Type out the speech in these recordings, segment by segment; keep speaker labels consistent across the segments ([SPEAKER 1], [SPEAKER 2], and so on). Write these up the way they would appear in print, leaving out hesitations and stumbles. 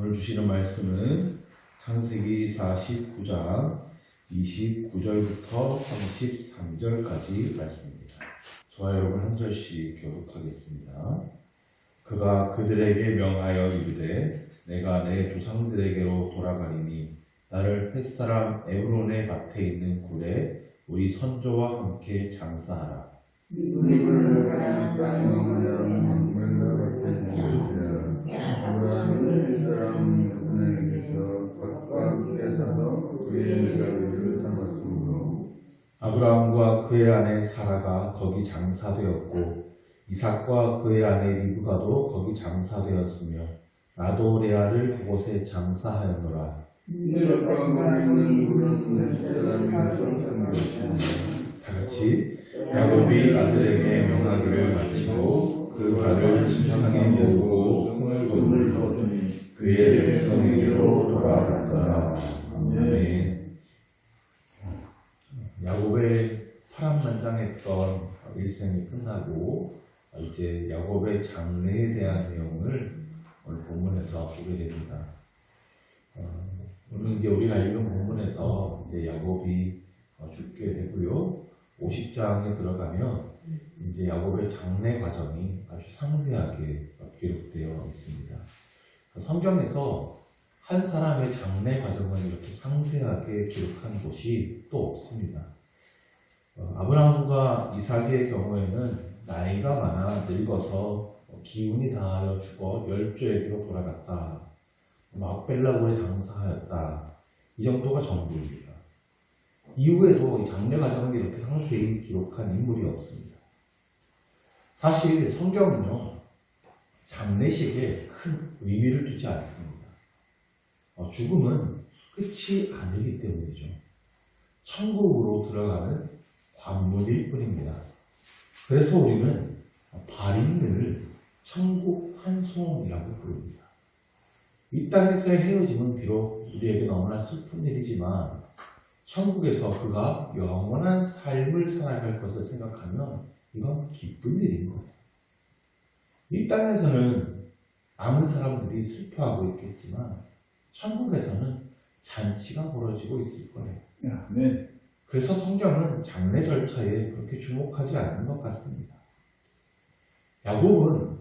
[SPEAKER 1] 오늘 주시는 말씀은 창세기 49장 29절부터 33절까지 말씀입니다. 저와 여러분 한 절씩 교독하겠습니다. 그가 그들에게 명하여 이르되 내가 내 조상들에게로 돌아가리니 나를 햇사람 에브론의 밭에 있는 굴에 우리 선조와 함께 장사하라.
[SPEAKER 2] 우리를 가나안 땅에 머무르는 막멜라 밭에 있으라. 아브라함이 햇사람 그분에게서 밭과 굴에 사서 그의 내가위를 삼았으므로
[SPEAKER 1] 아브라함과 그의 아내 사라가 거기 장사되었고 이삭과 그의 아내 리브가도 거기 장사되었으며 나도 레아를 그곳에 장사하였노라.
[SPEAKER 2] 이 밭과 굴에 있는 굴은 햇사람이 설정한 것이니라.
[SPEAKER 1] 다같이 야곱이 아들에게 명하기를 마치고 그 발을 침상에 모으고 손을 거두니 그의 백성에게로 돌아갔더라. 아멘. 야곱의 파란만장했던 일생이 끝나고 이제 야곱의 장래에 대한 내용을 오늘 본문에서 보게 됩니다. 오늘 이제 우리가 읽은 본문에서 이제 야곱이 죽게 되고요. 50장에 들어가면 이제 야곱의 장래 과정이 아주 상세하게 기록되어 있습니다. 성경에서 한 사람의 장래 과정을 이렇게 상세하게 기록한 곳이 또 없습니다. 아브라함과 이삭의 경우에는 나이가 많아 늙어서 기운이 다하여 죽어 열조에게로 돌아갔다. 막벨라굴에 장사하였다. 이 정도가 전부입니다. 이후에도 이 장래 과정을 이렇게 상세히 기록한 인물이 없습니다. 사실 성경은요, 장례식에 큰 의미를 두지 않습니다. 죽음은 끝이 아니기 때문이죠. 천국으로 들어가는 관문일 뿐입니다. 그래서 우리는 발인을 천국 환송이라고 부릅니다. 이 땅에서의 헤어짐은 비록 우리에게 너무나 슬픈 일이지만 천국에서 그가 영원한 삶을 살아갈 것을 생각하면 이건 기쁜 일인 거예요. 이 땅에서는 남은 사람들이 슬퍼하고 있겠지만 천국에서는 잔치가 벌어지고 있을 거예요.
[SPEAKER 2] 네.
[SPEAKER 1] 그래서 성경은 장례 절차에 그렇게 주목하지 않는 것 같습니다. 야곱은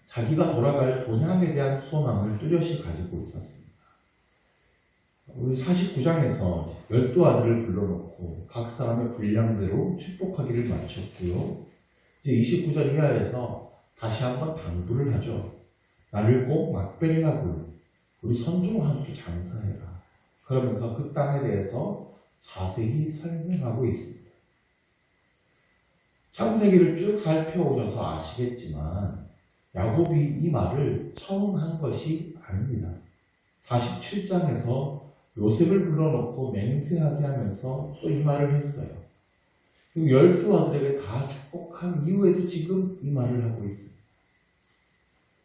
[SPEAKER 1] 자기가 돌아갈 본향에 대한 소망을 뚜렷이 가지고 있었습니다. 우리 49장에서 12아들을 불러놓고 각 사람의 분량대로 축복하기를 마쳤고요. 이제 29절 이하에서 다시 한번 당부를 하죠. 나를 꼭 막벨라 굴, 우리 선조와 함께 장사해라. 그러면서 그 땅에 대해서 자세히 설명하고 있습니다. 창세기를 쭉 살펴오셔서 아시겠지만 야곱이 이 말을 처음 한 것이 아닙니다. 47장에서 요셉을 불러놓고 맹세하게 하면서 또 이 말을 했어요. 그리고 12아들에게 다 축복한 이후에도 지금 이 말을 하고 있습니다.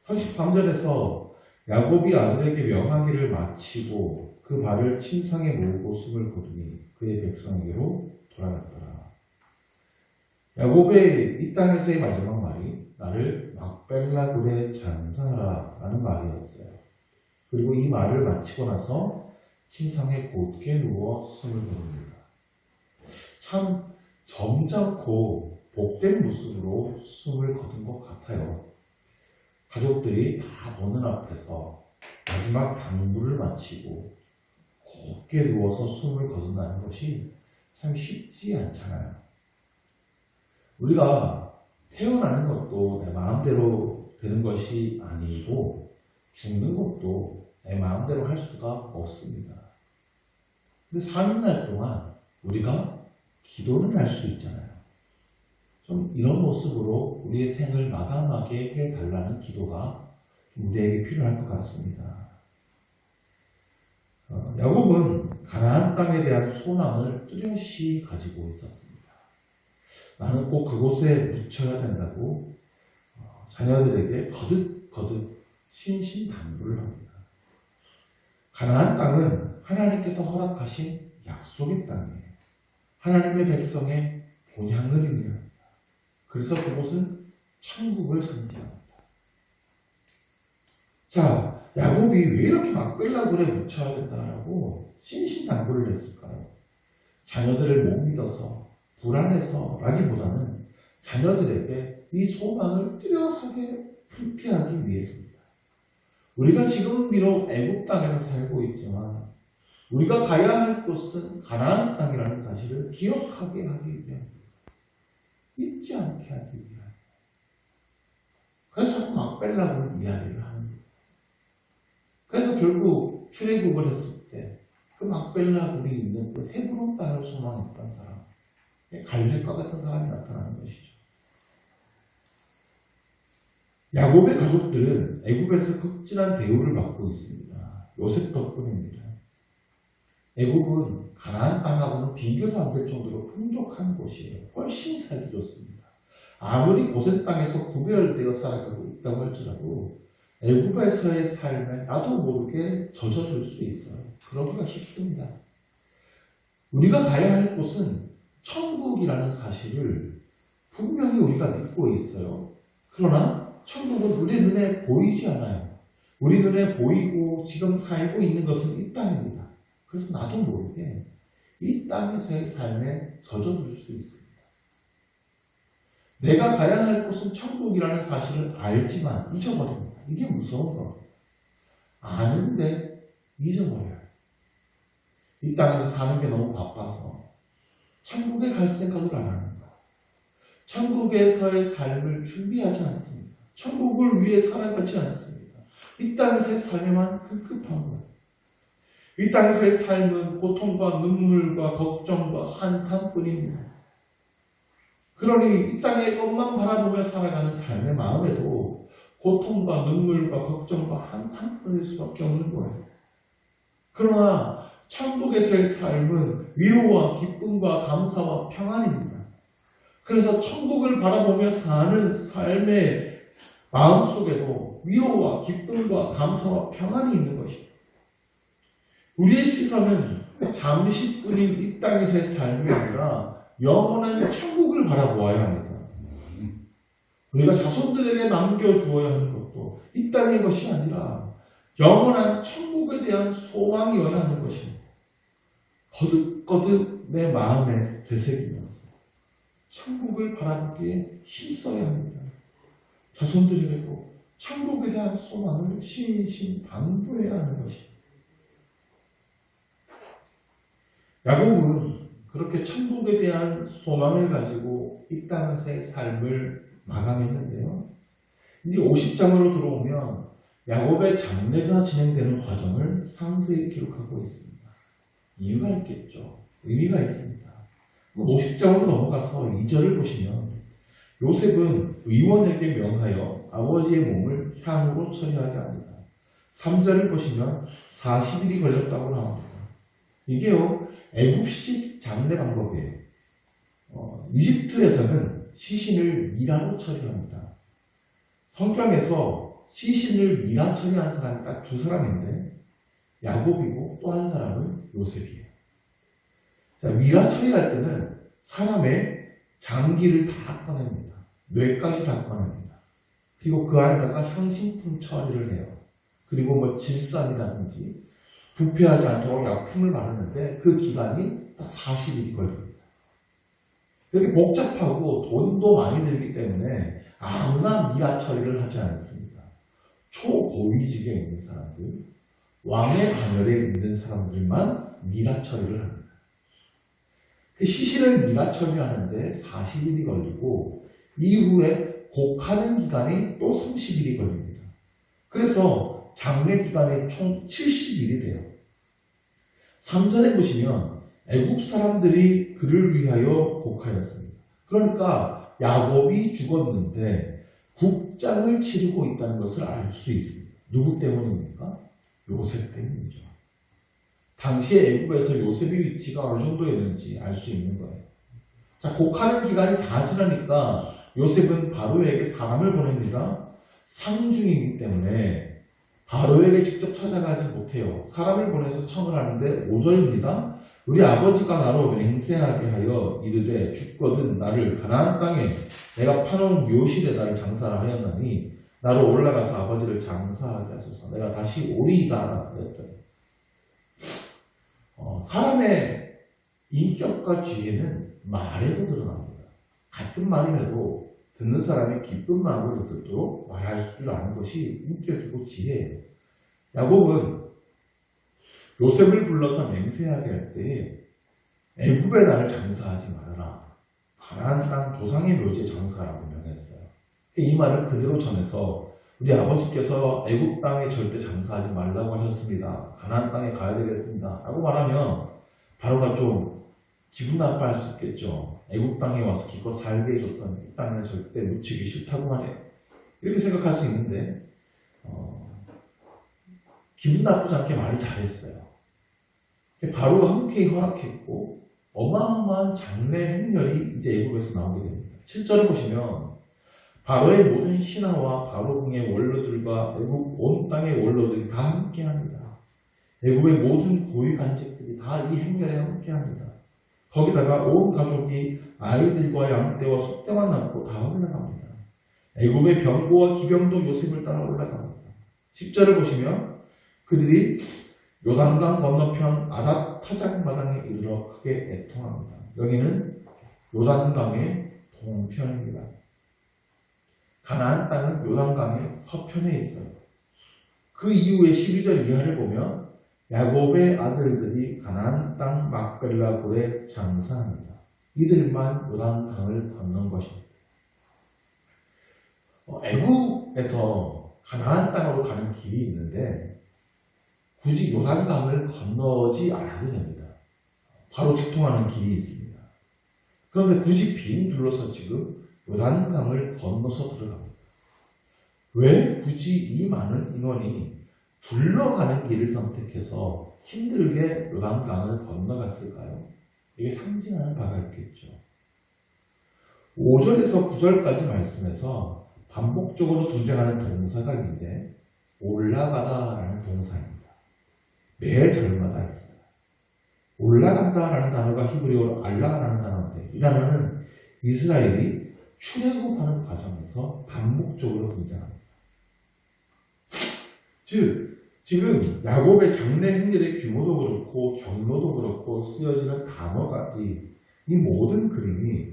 [SPEAKER 1] 33절에서 야곱이 아들에게 명하기를 마치고 그 발을 침상에 모으고 숨을 거두니 그의 백성에게로 돌아갔더라. 야곱의 이 땅에서의 마지막 말이 나를 막벨라 굴에 장사하라 라는 말이었어요. 그리고 이 말을 마치고 나서 침상에 곧게 누워 숨을 거둡니다. 참 점잖고 복된 모습으로 숨을 거둔 것 같아요. 가족들이 다 보는 앞에서 마지막 당부를 마치고 곧게 누워서 숨을 거둔다는 것이 참 쉽지 않잖아요. 우리가 태어나는 것도 내 마음대로 되는 것이 아니고 죽는 것도 내 마음대로 할 수가 없습니다. 근데 사는 날 동안 우리가 기도는 할 수 있잖아요. 좀 이런 모습으로 우리의 생을 마감하게 해달라는 기도가 우리에게 필요할 것 같습니다. 야곱은 가나안 땅에 대한 소망을 뚜렷이 가지고 있었습니다. 나는 꼭 그곳에 묻혀야 된다고 자녀들에게 거듭 신신당부를 합니다. 가나안 땅은 하나님께서 허락하신 약속의 땅이에요. 하나님의 백성의 본향을 의미합니다. 그래서 그곳은 천국을 상징합니다. 자, 야곱이 왜 이렇게 막벨라굴에 묻혀야 된다라고 신신당부를 했을까요? 자녀들을 못 믿어서 불안해서라기보다는 자녀들에게 이 소망을 뚜렷하게 불피하기 위해서입니다. 우리가 지금 비록 애굽 땅에서 살고 있지만 우리가 가야 할 곳은 가나안 땅이라는 사실을 기억하게 하기 위함입니다. 잊지 않게 하기 위함입니다. 그래서 막벨라굴 이야기를 합니다. 그래서 결국 출애굽을 했을 때 그 막벨라굴이 있는 그 헤브론 땅을 소망했던 사람, 갈렙과 같은 사람이 나타나는 것이죠. 야곱의 가족들은 애굽에서 극진한 대우를 받고 있습니다. 요셉 덕분입니다. 애굽은 가나안 땅하고는 비교도 안 될 정도로 풍족한 곳이에요. 훨씬 살기 좋습니다. 아무리 고센 땅에서 구별되어 살아가고 있다고 할지라도 애굽에서의 삶에 나도 모르게 젖어들 수 있어요. 그러기가 쉽습니다. 우리가 가야 할 곳은 천국이라는 사실을 분명히 우리가 믿고 있어요. 그러나 천국은 우리 눈에 보이지 않아요. 우리 눈에 보이고 지금 살고 있는 것은 이 땅입니다. 그래서 나도 모르게 이 땅에서의 삶에 젖어들 수 있습니다. 내가 가야 할 곳은 천국이라는 사실을 알지만 잊어버립니다. 이게 무서운 겁니다. 아는데 잊어버려요. 이 땅에서 사는 게 너무 바빠서 천국에 갈 생각을 안 하는 거예요. 천국에서의 삶을 준비하지 않습니다. 천국을 위해 살아가지 않습니다. 이 땅에서의 삶에만 급급한 거예요. 이 땅에서의 삶은 고통과 눈물과 걱정과 한탄뿐입니다. 그러니 이 땅의 것만 바라보며 살아가는 삶의 마음에도 고통과 눈물과 걱정과 한탄뿐일 수밖에 없는 거예요. 그러나 천국에서의 삶은 위로와 기쁨과 감사와 평안입니다. 그래서 천국을 바라보며 사는 삶의 마음속에도 위로와 기쁨과 감사와 평안이 있는 것입니다. 우리의 시선은 잠시뿐인 이 땅에서의 삶이 아니라 영원한 천국을 바라보아야 합니다. 우리가 자손들에게 남겨주어야 하는 것도 이 땅의 것이 아니라 영원한 천국에 대한 소망이어야 하는 것입니다. 거듭거듭 내 마음에 되새기면서 천국을 바라보기에 힘써야 합니다. 자손들에게도 천국에 대한 소망을 신신당부해야 하는 것입니다. 야곱은 그렇게 천국에 대한 소망을 가지고 이 땅에서의 삶을 마감했는데요. 이제 50장으로 들어오면 야곱의 장례가 진행되는 과정을 상세히 기록하고 있습니다. 이유가 있겠죠. 의미가 있습니다. 50장으로 넘어가서 2절을 보시면 요셉은 의원에게 명하여 아버지의 몸을 향으로 처리하게 합니다. 3절을 보시면 40일이 걸렸다고 나옵니다. 이게요, 애굽식 장례 방법이에요. 이집트에서는 시신을 미라로 처리합니다. 성경에서 시신을 미라 처리한 사람이 딱 두 사람인데 야곱이고 또 한 사람은 요셉이에요. 자, 미라 처리할 때는 사람의 장기를 다 꺼냅니다. 뇌까지 다 꺼냅니다. 그리고 그 안에다가 향신품 처리를 해요. 그리고 뭐 질산이라든지 부패하지 않도록 약품을 바르는데 그 기간이 딱 40일이 걸립니다. 이렇게 복잡하고 돈도 많이 들기 때문에 아무나 미라 처리를 하지 않습니다. 초고위직에 있는 사람들, 왕의 관열에 있는 사람들만 미라 처리를 합니다. 그 시신을 미라 처리하는데 40일이 걸리고 이후에 곡하는 기간이 또 30일이 걸립니다. 그래서 장례 기간이 총 70일이 돼요. 3절에 보시면 애굽 사람들이 그를 위하여 곡하였습니다. 그러니까 야곱이 죽었는데 국장을 치르고 있다는 것을 알 수 있습니다. 누구 때문입니까? 요셉 때문이죠. 당시에 애굽에서 요셉의 위치가 어느 정도였는지 알 수 있는 거예요. 자, 곡하는 기간이 다 지나니까 요셉은 바로에게 사람을 보냅니다. 상중이기 때문에 바로에게 직접 찾아가지 못해요. 사람을 보내서 청을 하는데 5절입니다. 우리 아버지가 나로 맹세하게 하여 이르되 죽거든 나를 가나안 땅에 내가 파놓은 묘실에 나를 장사를 하였나니 나로 올라가서 아버지를 장사하게 하소서. 내가 다시 오리이다 그랬더니 사람의 인격과 지혜는 말에서 드러납니다. 같은 말임에도 듣는 사람이 기쁜 마음으로 듣도록 말할 줄 아는 것이 인격이고 지혜예요. 야곱은 요셉을 불러서 맹세하게 할 때 애굽의 나를 장사하지 말아라. 가나안 땅 조상의 묘지에 장사하라고 명했어요. 이 말을 그대로 전해서 우리 아버지께서 애굽 땅에 절대 장사하지 말라고 하셨습니다. 가나안 땅에 가야 되겠습니다. 라고 말하면 바로가 좀 기분 나빠할 수 있겠죠. 애굽 땅에 와서 기껏 살게 해줬던 이 땅을 절대 놓치기 싫다고만 해. 이렇게 생각할 수 있는데 기분 나쁘지 않게 말을 잘했어요. 바로가 흔쾌히 허락했고 어마어마한 장래 행렬이 이제 애굽에서 나오게 됩니다. 7절에 보시면 바로의 모든 신하와 바로궁의 원로들과 애굽 온 땅의 원로들이 다 함께합니다. 애굽의 모든 고위 간직들이 다 이 행렬에 함께합니다. 거기다가 온 가족이 아이들과 양떼와 소떼만 남고 다 올라갑니다. 애굽의 병고와 기병도 요셉을 따라 올라갑니다. 10절을 보시면 그들이 요단강 건너편 아닷 타작 마당에 이르러 크게 애통합니다. 여기는 요단강의 동편입니다. 가나안 땅은 요단강의 서편에 있어요. 그 이후에 12절 이하를 보면 야곱의 아들들이 가나안 땅 막벨라 굴에 장사합니다. 이들만 요단강을 건넌 것입니다. 애굽에서 가나안 땅으로 가는 길이 있는데 굳이 요단강을 건너지 않아도 됩니다. 바로 직통하는 길이 있습니다. 그런데 굳이 빙 둘러서 지금 요단강을 건너서 들어갑니다. 왜 굳이 이 많은 인원이 둘러가는 길을 선택해서 힘들게 요단강을 건너갔을까요? 이게 상징하는 바가 있겠죠. 5절에서 9절까지 말씀에서 반복적으로 등장하는 동사가 있는데 올라가다라는 동사입니다. 매 절마다 있어요. 올라간다라는 단어가 히브리어로 알라라는 단어인데 이 단어는 이스라엘이 출애굽하는 과정에서 반복적으로 등장합니다. 즉 지금 야곱의 장래 행렬의 규모도 그렇고 경로도 그렇고 쓰여지는 단어까지 이 모든 그림이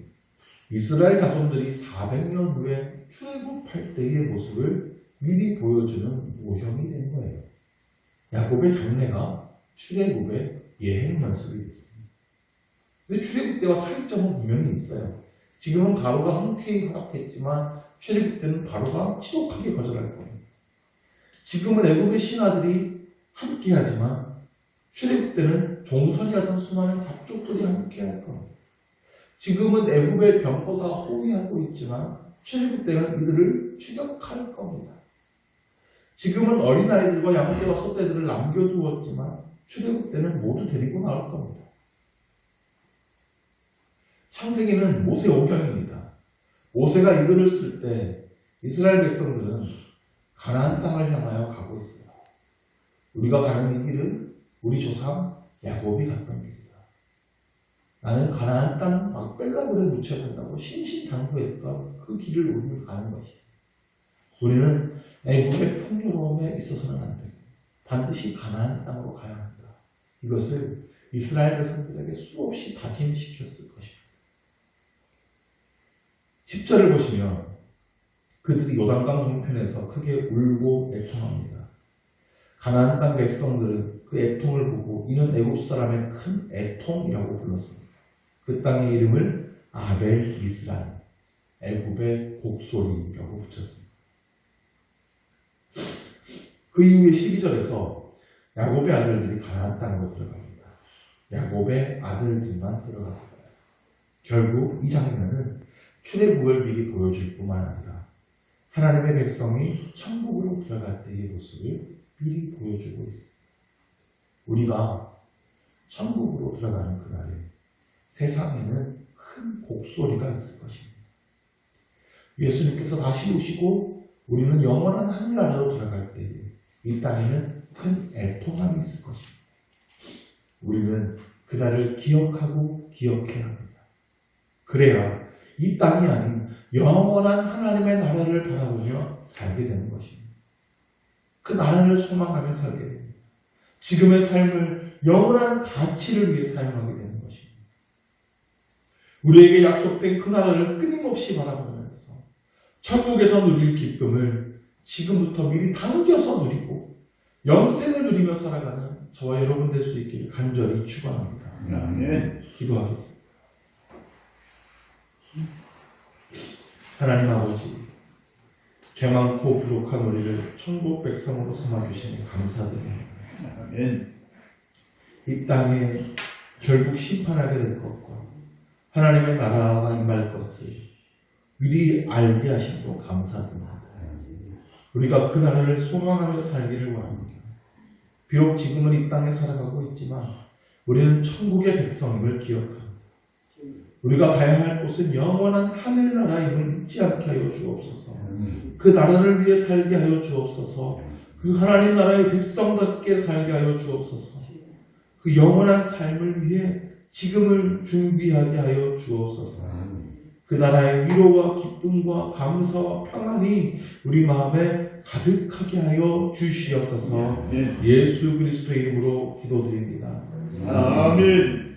[SPEAKER 1] 이스라엘 자손들이 400년 후에 출애굽할 때의 모습을 미리 보여주는 모형이 된 거예요. 야곱의 장래가 출애굽의 예행 연습이 됐습니다. 근데 출애굽 때와 차이점은 분명히 있어요. 지금은 바로가 흔쾌히 허락했지만 출애굽 때는 바로가 지독하게 거절할 거예요. 지금은 애굽의 신하들이 함께하지만 출애굽 때는 종선이라던 수많은 잡족들이 함께할 겁니다. 지금은 애굽의 병거가 호위하고 있지만 출애굽 때는 이들을 추격할 겁니다. 지금은 어린아이들과 양떼와 소떼들을 남겨두었지만 출애굽 때는 모두 데리고 나올 겁니다. 창세기는 모세 오경입니다. 모세가 이 글을 쓸 때 이스라엘 백성들은 가나안 땅을 향하여 가고 있어요. 우리가 가는 이 길은 우리 조상 야곱이 갔던 길이다. 나는 가나안 땅 막벨라굴에 묻혀간다고 신신당부했던 그 길을 우리는 가는 것이다. 우리는 애굽의 풍요로움에 있어서는 안 됩니다. 반드시 가나안 땅으로 가야 한다. 이것을 이스라엘 백성들에게 수없이 다짐시켰을 것입니다. 10절을 보시면 그들이 요단강 동편에서 크게 울고 애통합니다. 가나안 땅 백성들은 그 애통을 보고 이는 애굽 사람의 큰 애통이라고 불렀습니다. 그 땅의 이름을 아벨 이스라엘, 애굽의 곡소리라고 붙였습니다. 그 이후에 12절에서 야곱의 아들들이 가나안 땅으로 들어갑니다. 야곱의 아들들만 들어갔어요. 결국 이 장면은 출애굽을 미리 보여줄 뿐만 아니라 하나님의 백성이 천국으로 들어갈 때의 모습을 미리 보여주고 있습니다. 우리가 천국으로 들어가는 그날에 세상에는 큰 곡소리가 있을 것입니다. 예수님께서 다시 오시고 우리는 영원한 하늘나라로 들어갈 때에 이 땅에는 큰 애통함이 있을 것입니다. 우리는 그날을 기억하고 기억해야 합니다. 그래야 이 땅이 아닌 영원한 하나님의 나라를 바라보며 살게 되는 것입니다. 그 나라를 소망하며 살게 됩니다. 지금의 삶을 영원한 가치를 위해 사용하게 되는 것입니다. 우리에게 약속된 그 나라를 끊임없이 바라보면서 천국에서 누릴 기쁨을 지금부터 미리 당겨서 누리고 영생을 누리며 살아가는 저와 여러분 될 수 있기를 간절히 축원합니다.
[SPEAKER 2] 아멘.
[SPEAKER 1] 기도하겠습니다. 하나님 아버지, 개망고 부족한 우리를 천국 백성으로 삼아주시니 감사드립니다.
[SPEAKER 2] 아멘.
[SPEAKER 1] 이 땅에 결국 심판하게 될 것과 하나님의 나라가 임할 것을 미리 알게 하심도 감사드립니다. 우리가 그 나라를 소망하며 살기를 원합니다. 비록 지금은 이 땅에 살아가고 있지만 우리는 천국의 백성임을 기억합니다. 우리가 가야 할 곳은 영원한 하늘나라임을 잊지 않게 하여 주옵소서. 그 나라를 위해 살게 하여 주옵소서. 그 하나님 나라의 백성답게 살게 하여 주옵소서. 그 영원한 삶을 위해 지금을 준비하게 하여 주옵소서. 그 나라의 위로와 기쁨과 감사와 평안이 우리 마음에 가득하게 하여 주시옵소서. 예수 그리스도의 이름으로 기도드립니다.
[SPEAKER 2] 아멘.